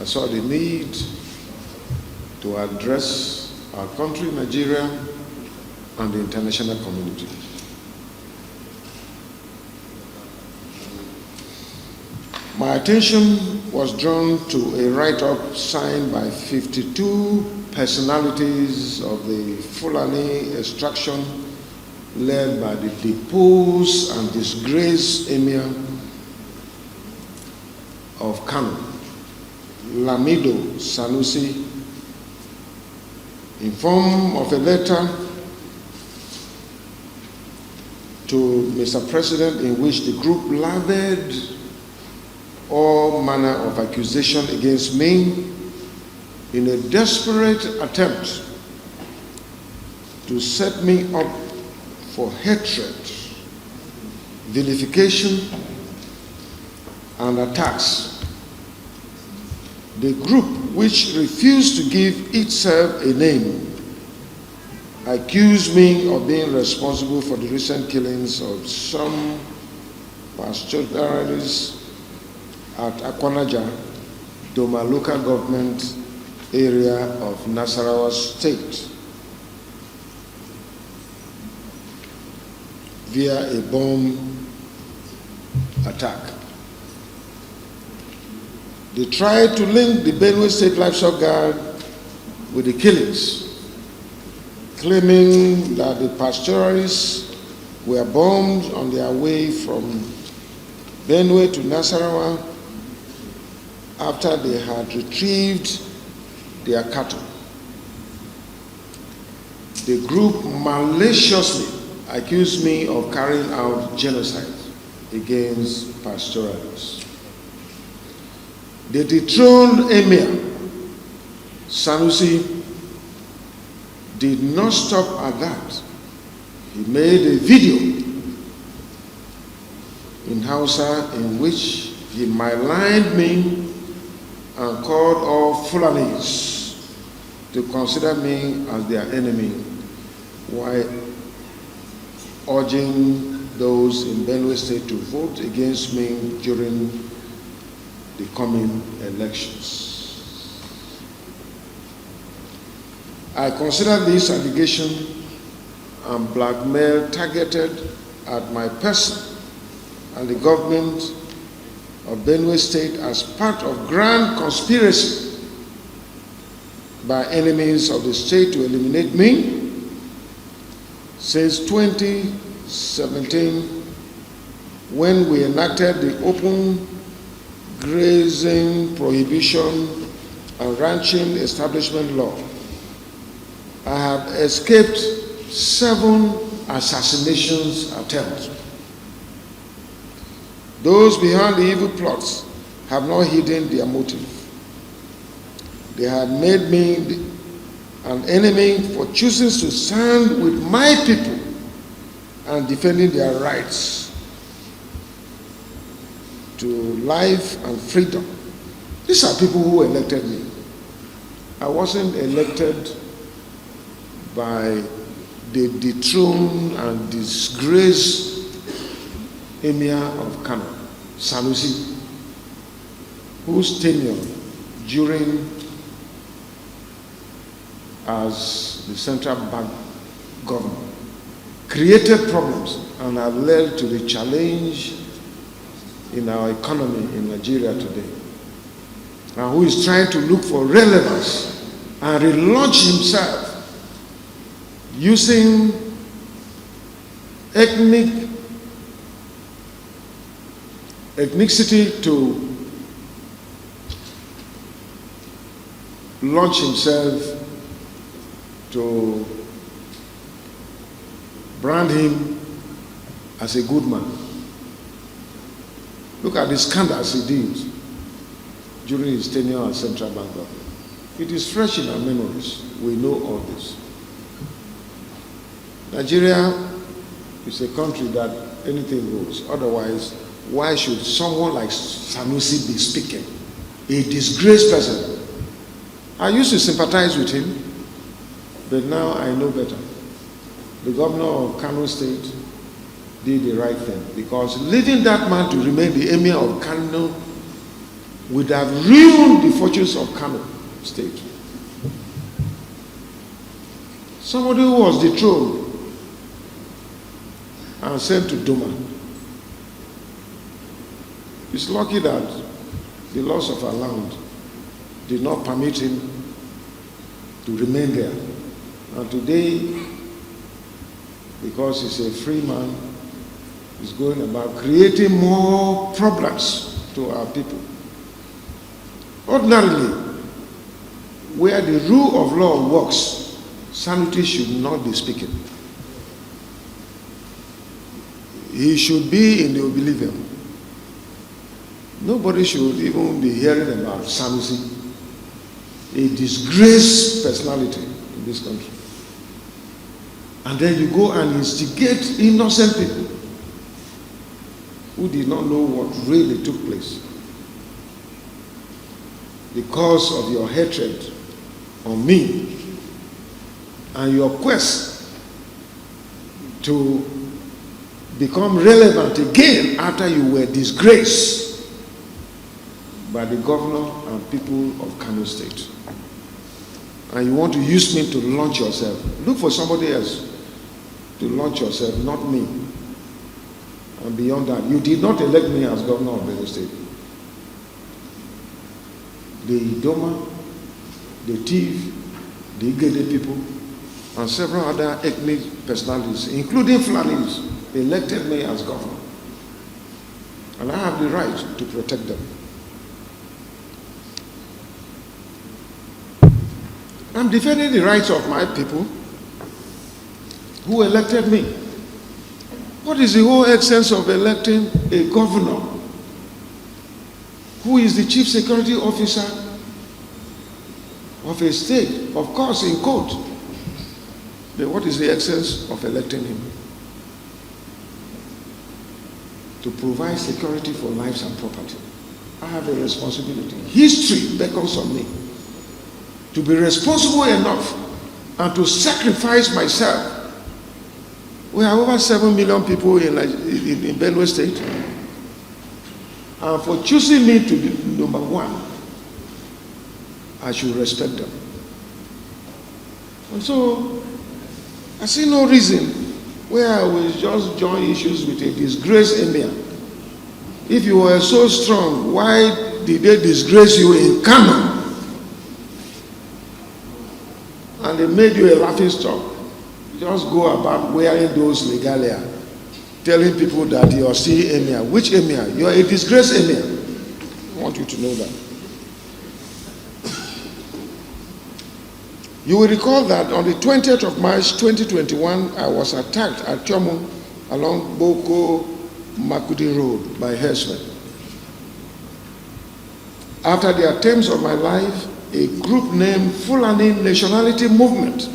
I saw the need to address our country, Nigeria, and the international community. My attention was drawn to a write-up signed by 52 personalities of the Fulani extraction led by the deposed and disgraced Emir of Kano, Lamido Sanusi, in form of a letter to Mr. President, in which the group lathered all manner of accusation against me in a desperate attempt to set me up for hatred, vilification, and attacks. The group, which refused to give itself a name, accused me of being responsible for the recent killings of some pastoralists at Akwanaja, Doma local government area of Nasarawa State, via a bomb attack. They tried to link the Benue State Livestock Guard with the killings, claiming that the pastoralists were bombed on their way from Benue to Nasarawa after they had retrieved their cattle. The group maliciously accused me of carrying out genocide against pastoralists. The dethroned Emir, Sanusi, did not stop at that. He made a video in Hausa in which he maligned me and called all Fulanis to consider me as their enemy, while urging those in Benue State to vote against me during the coming elections. I consider this allegation and blackmail targeted at my person and the government of Benue State as part of grand conspiracy by enemies of the state to eliminate me. Since 2017, when we enacted the open grazing prohibition and ranching establishment law, I have escaped 7 assassinations attempts. Those behind the evil plots have not hidden their motive. They had made me an enemy for choosing to stand with my people and defending their rights to life and freedom. These are people who elected me. I wasn't elected by the dethroned and disgraced Emir of Kano, Sanusi, whose tenure during as the central bank governor created problems and have led to the challenge in our economy in Nigeria today, and who is trying to look for relevance and relaunch himself using ethnicity to launch himself, to brand him as a good man. Look at the scandals he did during his tenure as central bank governor. It is fresh in our memories. We know all this. Nigeria is a country that anything goes. Otherwise, why should someone like Sanusi be speaking? A disgraced person. I used to sympathize with him, but now I know better. The governor of Kano State did the right thing, because leaving that man to remain the emir of Kano would have ruined the fortunes of Kano State. Somebody who was dethroned and sent to Doma is lucky that the loss of our land did not permit him to remain there. And today, because he's a free man, he's going about creating more problems to our people. Ordinarily, where the rule of law works, Sanusi should not be speaking. He should be in the oblivion. Nobody should even be hearing about Sanusi, a disgraced personality in this country. And then you go and instigate innocent people who did not know what really took place because of your hatred on me and your quest to become relevant again after you were disgraced by the governor and people of Kano State. And you want to use me to launch yourself. Look for somebody else to launch yourself, not me. And beyond that, you did not elect me as governor of Benue State. The Idoma, the Tiv, the Igede people, and several other ethnic personalities, including Fulanis, elected me as governor. And I have the right to protect them. I'm defending the rights of my people who elected me. What is the whole essence of electing a governor who is the chief security officer of a state? Of course, in court. But what is the essence of electing him? To provide security for lives and property. I have a responsibility. History beckons on me to be responsible enough and to sacrifice myself. We have over 7 million people in Benue State. And for choosing me to be number one, I should respect them. And so, I see no reason where I will just join issues with a disgraced emir. If you were so strong, why did they disgrace you in Kano? And they made you a laughing stock. Just go about wearing those regalia, telling people that you are still emir. Which emir? You are a disgraced emir. I want you to know that. You will recall that on the 20th of March 2021, I was attacked at Chomo along Boko Makudi Road by herdsmen. After the attempts on my life, a group named Fulani Nationality Movement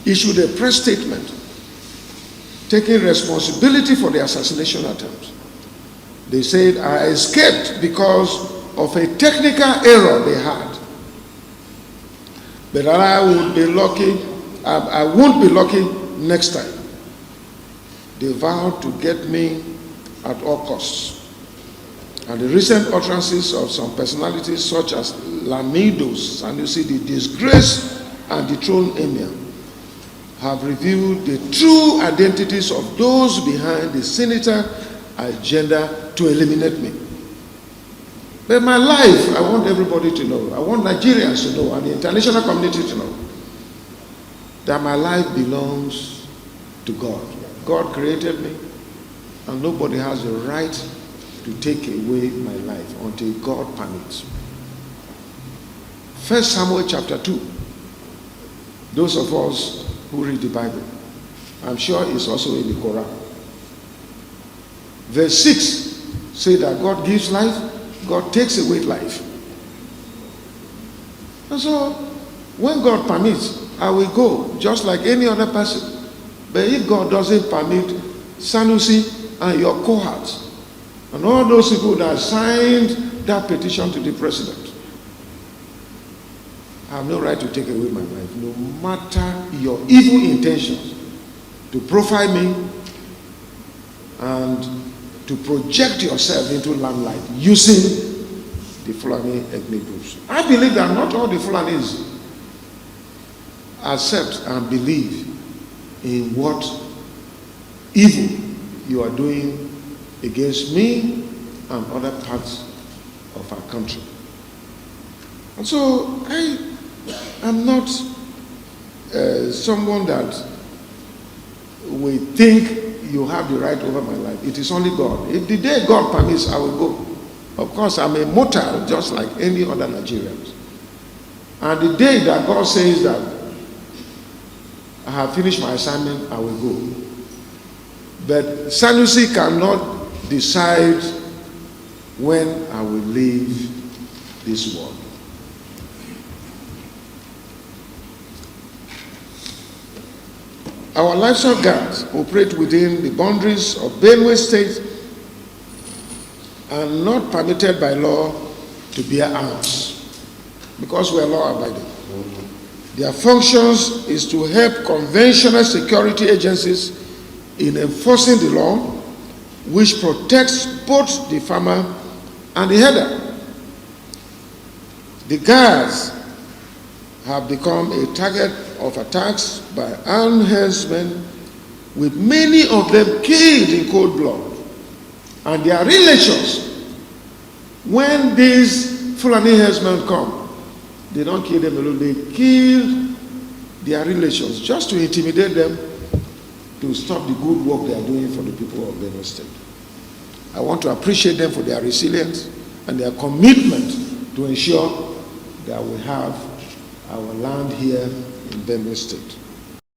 issued a press statement taking responsibility for the assassination attempt. They said I escaped because of a technical error they had. But I won't be lucky next time. They vowed to get me at all costs. And the recent utterances of some personalities such as Lamido Sanusi, the disgraced and dethroned emir, have revealed the true identities of those behind the sinister agenda to eliminate me. But my life, I want everybody to know, I want Nigerians to know, and the international community to know, that my life belongs to God. God created me, and nobody has the right to take away my life until God permits. 1 Samuel chapter 2. Those of us who read the Bible, I'm sure it's also in the Quran. Verse 6 say that God gives life, God takes away life. And so, when God permits, I will go just like any other person. But if God doesn't permit, Sanusi and your cohorts and all those people that signed that petition to the president, I have no right to take away my life, no matter your evil intentions to profile me and to project yourself into limelight using the Fulani ethnic groups. I believe that not all the Fulanis accept and believe in what evil you are doing against me and other parts of our country. And so I am not someone that will think you have the right over my life. It is only God. If the day God permits, I will go. Of course, I'm a mortal just like any other Nigerians. And the day that God says that I have finished my assignment, I will go. But Sanusi cannot decide when I will leave this world. Our livestock guards operate within the boundaries of Benue State and not permitted by law to bear arms because we are law-abiding. Their functions is to help conventional security agencies in enforcing the law, which protects both the farmer and the herder. The guards have become a target of attacks by armed herdsmen, with many of them killed in cold blood. And their relations, when these Fulani herdsmen come, they don't kill them alone, they kill their relations just to intimidate them to stop the good work they are doing for the people of Benue State. I want to appreciate them for their resilience and their commitment to ensure that we have our land here in Benue State.